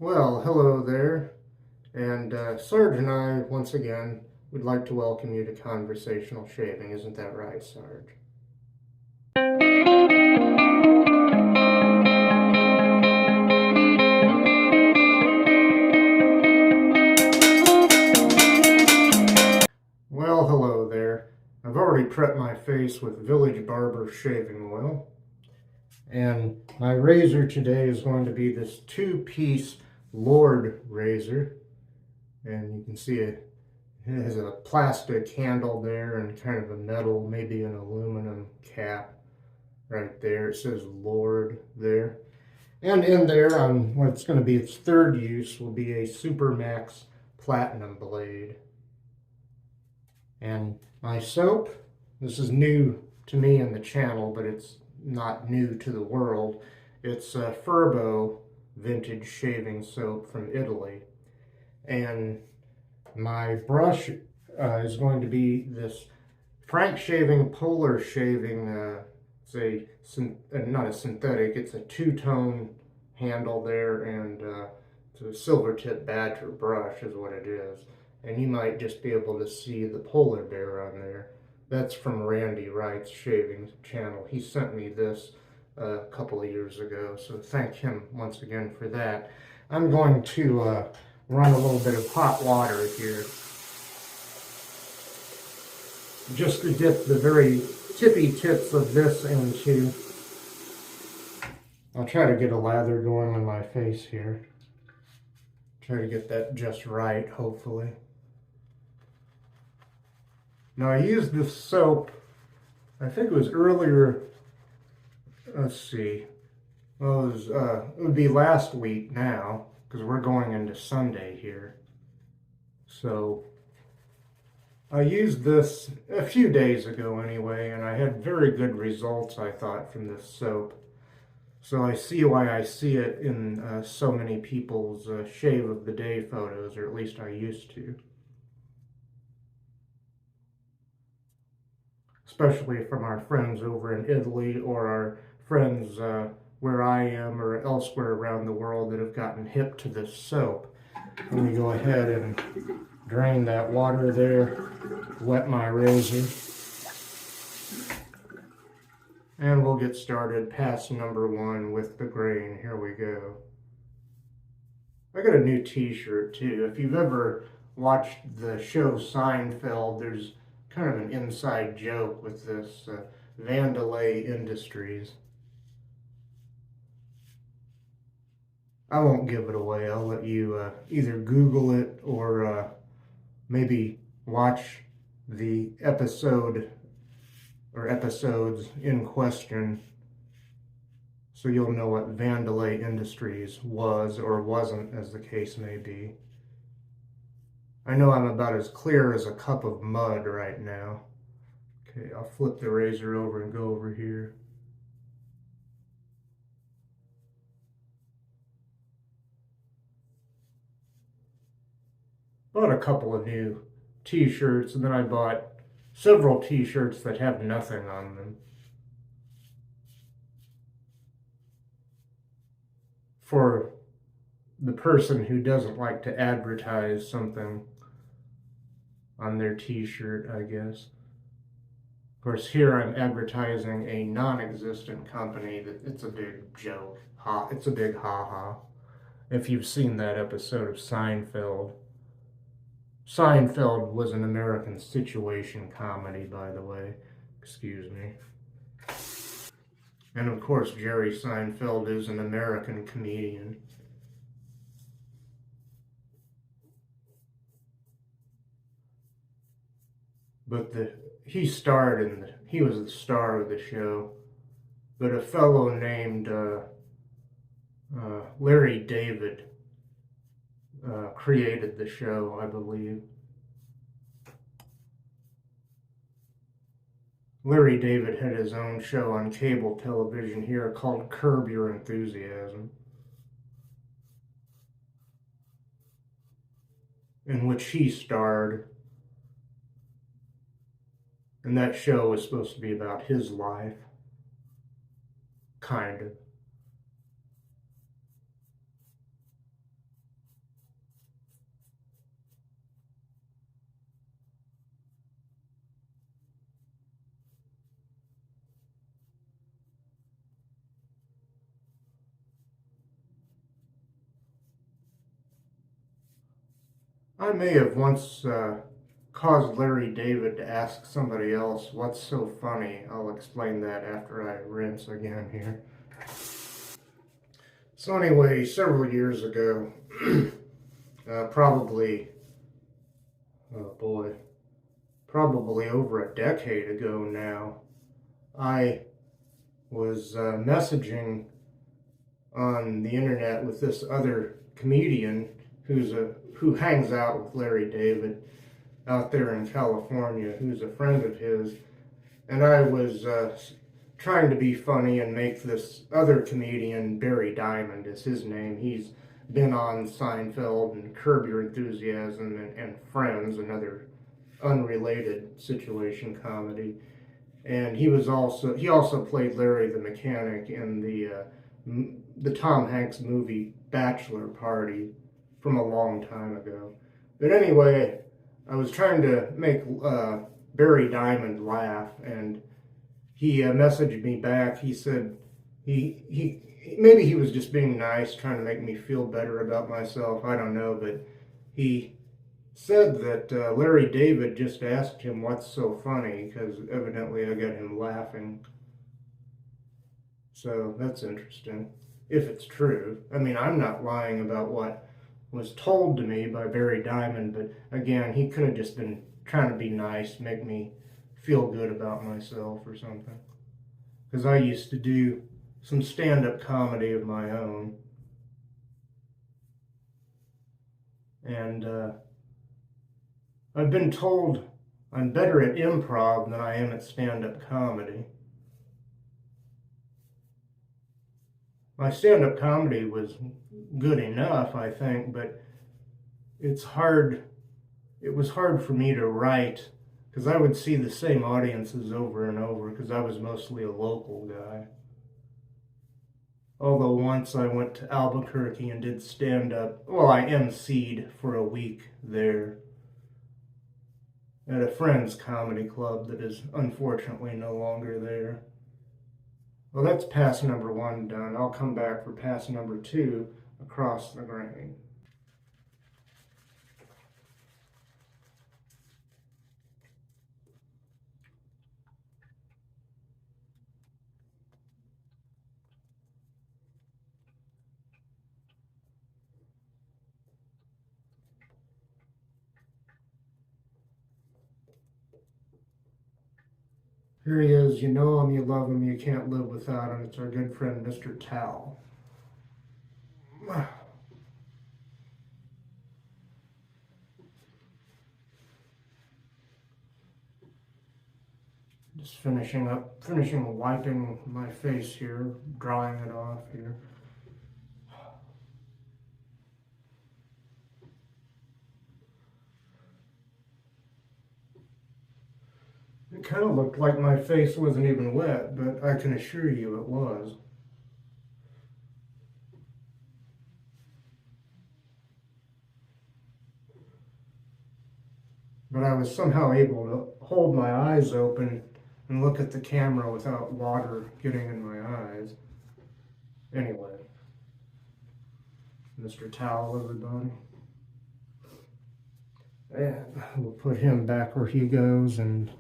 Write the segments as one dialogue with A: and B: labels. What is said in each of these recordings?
A: Well, hello there, and Sarge and I, once again, would like to welcome you to Conversational Shaving. Isn't that right, Sarge? Well, hello there. I've already prepped my face with Village Barber shaving oil, and my razor today is going to be this two-piece Lord razor, and you can see it has a plastic handle there and kind of a metal, maybe an aluminum cap right there. It says Lord there. And in there, on what's going to be its third use, will be a Supermax Platinum blade. And my soap, this is new to me in the channel, but it's not new to the world. It's Furbo vintage shaving soap from Italy. And my brush is going to be this Frank Shaving Polar Shaving. It's not a synthetic, it's a two-tone handle there, and it's a silvertip badger brush is what it is. And you might just be able to see the polar bear on there. That's from Randy Wright's shaving channel. He sent me this a couple of years ago, so thank him once again for that. I'm going to run a little bit of hot water here, just to dip the very tippy tips of this into. I'll try to get a lather going on my face here. Try to get that just right, hopefully. Now I used this soap, I think it was earlier, let's see, well, it would be last week now, because we're going into Sunday here. So I used this a few days ago anyway, and I had very good results, I thought, from this soap. So I see why I see it in so many people's shave of the day photos, or at least I used to. Especially from our friends over in Italy, or our friends where I am or elsewhere around the world that have gotten hip to this soap. Let me go ahead and drain that water there, wet my razor, and we'll get started. Pass number one with the grain. Here we go. I got a new t-shirt too. If you've ever watched the show Seinfeld, there's kind of an inside joke with this Vandelay Industries. I won't give it away. I'll let you either Google it or maybe watch the episode or episodes in question, so you'll know what Vandelay Industries was or wasn't, as the case may be. I know I'm about as clear as a cup of mud right now. Okay, I'll flip the razor over and go over here. Bought a couple of new t-shirts, and then I bought several t-shirts that have nothing on them. For the person who doesn't like to advertise something on their t-shirt, I guess. Of course, here I'm advertising a non-existent company that it's a big joke. It's a big ha-ha. If you've seen that episode of Seinfeld. Seinfeld was an American situation comedy, by the way. Excuse me. And of course, Jerry Seinfeld is an American comedian. But he was the star of the show. But a fellow named Larry David created the show, I believe. Larry David had his own show on cable television here called Curb Your Enthusiasm, in which he starred. And that show was supposed to be about his life, kind of. I may have once caused Larry David to ask somebody else, what's so funny? I'll explain that after I rinse again here. So anyway, several years ago, probably, oh boy, probably over a decade ago now, I was messaging on the internet with this other comedian who hangs out with Larry David out there in California, who's a friend of his, and I was trying to be funny and make this other comedian, Barry Diamond is his name. He's been on Seinfeld and Curb Your Enthusiasm and Friends, another unrelated situation comedy. And he also played Larry the Mechanic in the Tom Hanks movie Bachelor Party from a long time ago. But anyway, I was trying to make Barry Diamond laugh, and he messaged me back. He said he maybe he was just being nice, trying to make me feel better about myself. I don't know, but he said that Larry David just asked him what's so funny, because evidently I got him laughing. So that's interesting, if it's true. I mean, I'm not lying about what was told to me by Barry Diamond, but again, he could have just been trying to be nice, make me feel good about myself or something. Because I used to do some stand-up comedy of my own. And I've been told I'm better at improv than I am at stand-up comedy. My stand-up comedy was good enough, I think, but it was hard for me to write, because I would see the same audiences over and over, because I was mostly a local guy. Although once I went to Albuquerque and did stand-up, well, I emceed for a week there at a friend's comedy club that is unfortunately no longer there. Well, that's pass number 1 done. I'll come back for pass number 2, across the grain. Here he is. You know him, you love him, you can't live without him. It's our good friend, Mr. Towel. Just finishing wiping my face here, drying it off here. It kind of looked like my face wasn't even wet, but I can assure you it was. But I was somehow able to hold my eyes open and look at the camera without water getting in my eyes. Anyway, Mr. Towel, everybody. And we'll put him back where he goes, and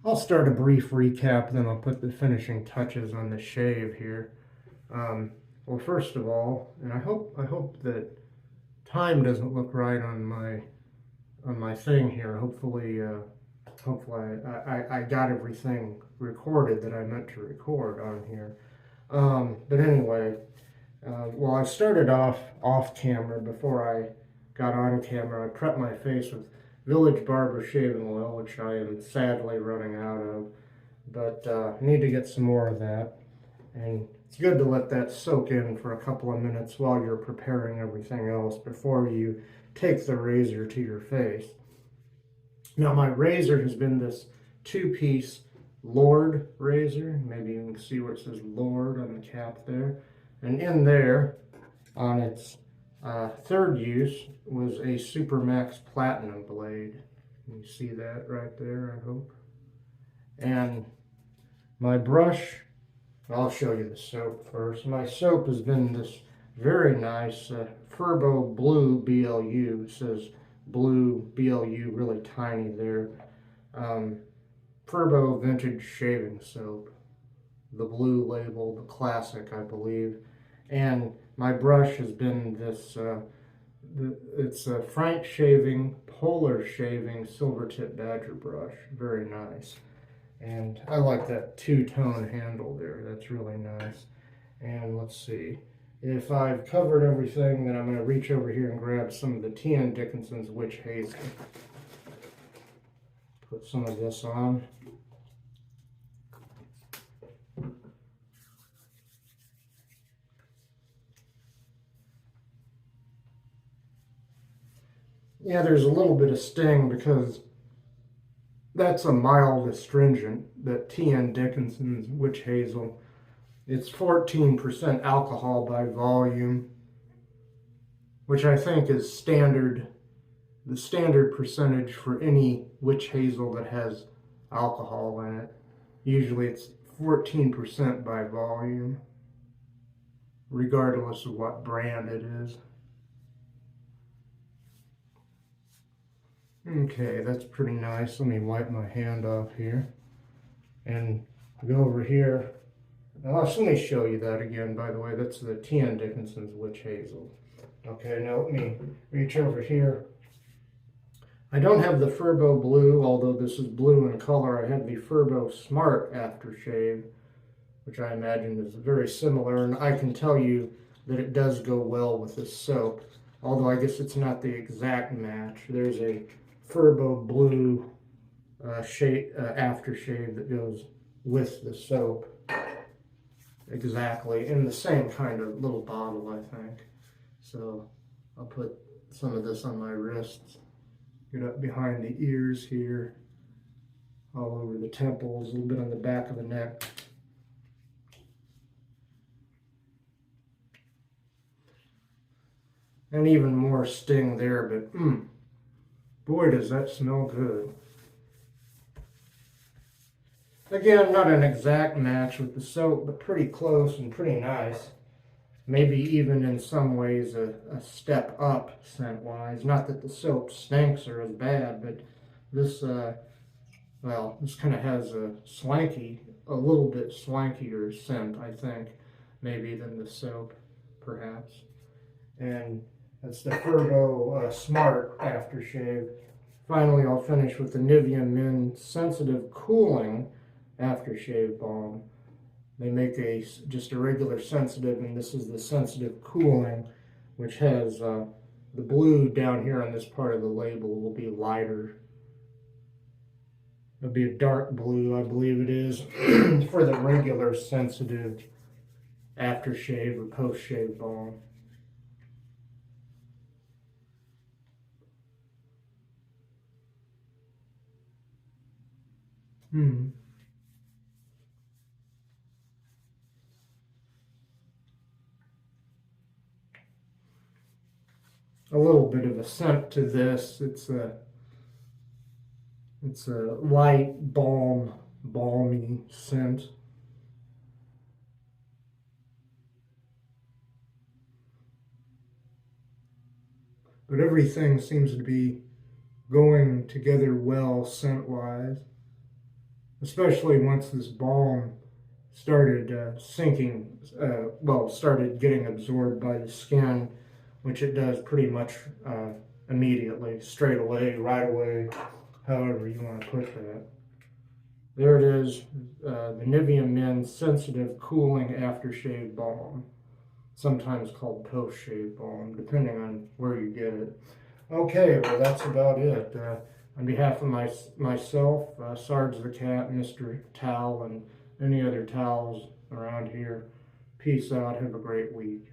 A: I'll start a brief recap, then I'll put the finishing touches on the shave here. Well, first of all, and I hope that time doesn't look right on my thing here. Hopefully I got everything recorded that I meant to record on here. But anyway, well, I started off camera. Before I got on camera, I prepped my face with Village Barber shaving oil, which I am sadly running out of, but I need to get some more of that. And it's good to let that soak in for a couple of minutes while you're preparing everything else before you take the razor to your face. Now, my razor has been this 2-piece Lord razor. Maybe you can see where it says Lord on the cap there. And in there, on its third use, was a Supermax Platinum blade. You see that right there, I hope. And my brush, I'll show you the soap first. My soap has been this very nice Furbo Blu BLU. It says blue, BLU, really tiny there. Furbo Vintage Shaving Soap. The blue label, the classic, I believe. And my brush has been this, it's a Frank Shaving, Polar Shaving Silvertip Badger brush. Very nice. And I like that two-tone handle there. That's really nice. And let's see. If I've covered everything, then I'm going to reach over here and grab some of the T.N. Dickinson's Witch Hazel. Put some of this on. Yeah, there's a little bit of sting because that's a mild astringent, that T.N. Dickinson's Witch Hazel. It's 14% alcohol by volume, which I think is standard, the standard percentage for any witch hazel that has alcohol in it. Usually it's 14% by volume, regardless of what brand it is. Okay, that's pretty nice. Let me wipe my hand off here and go over here. Now, let me show you that again, by the way. That's the T.N. Dickinson's Witch Hazel. Okay, now let me reach over here. I don't have the Furbo Blu, although this is blue in color. I have the Furbo Smart aftershave, which I imagine is very similar, and I can tell you that it does go well with this soap, although I guess it's not the exact match. There's a Furbo Blu aftershave that goes with the soap exactly in the same kind of little bottle, I think. So I'll put some of this on my wrists, get up behind the ears here, all over the temples, a little bit on the back of the neck. And even more sting there, but boy, does that smell good. Again, not an exact match with the soap, but pretty close and pretty nice. Maybe even in some ways a step up scent-wise. Not that the soap stinks or is bad, but this, well, this kind of has a little bit swankier scent, I think, maybe than the soap, perhaps. And that's the Furbo Smart aftershave. Finally, I'll finish with the Nivea Men Sensitive Cooling aftershave balm. They make just a regular sensitive, and this is the sensitive cooling, which has the blue down here on this part of the label will be lighter. It'll be a dark blue, I believe it is, for the regular sensitive aftershave or post-shave balm. A little bit of a scent to this. It's a light balmy scent. But everything seems to be going together well scent-wise, especially once this balm started sinking, started getting absorbed by the skin, which it does pretty much immediately, straight away, right away, however you want to put that. There it is, the Nivea Men Sensitive Cooling Aftershave Balm, sometimes called post-shave balm, depending on where you get it. Okay, well that's about it. On behalf of myself, Sarge the Cat, Mr. Towel, and any other towels around here, peace out, have a great week.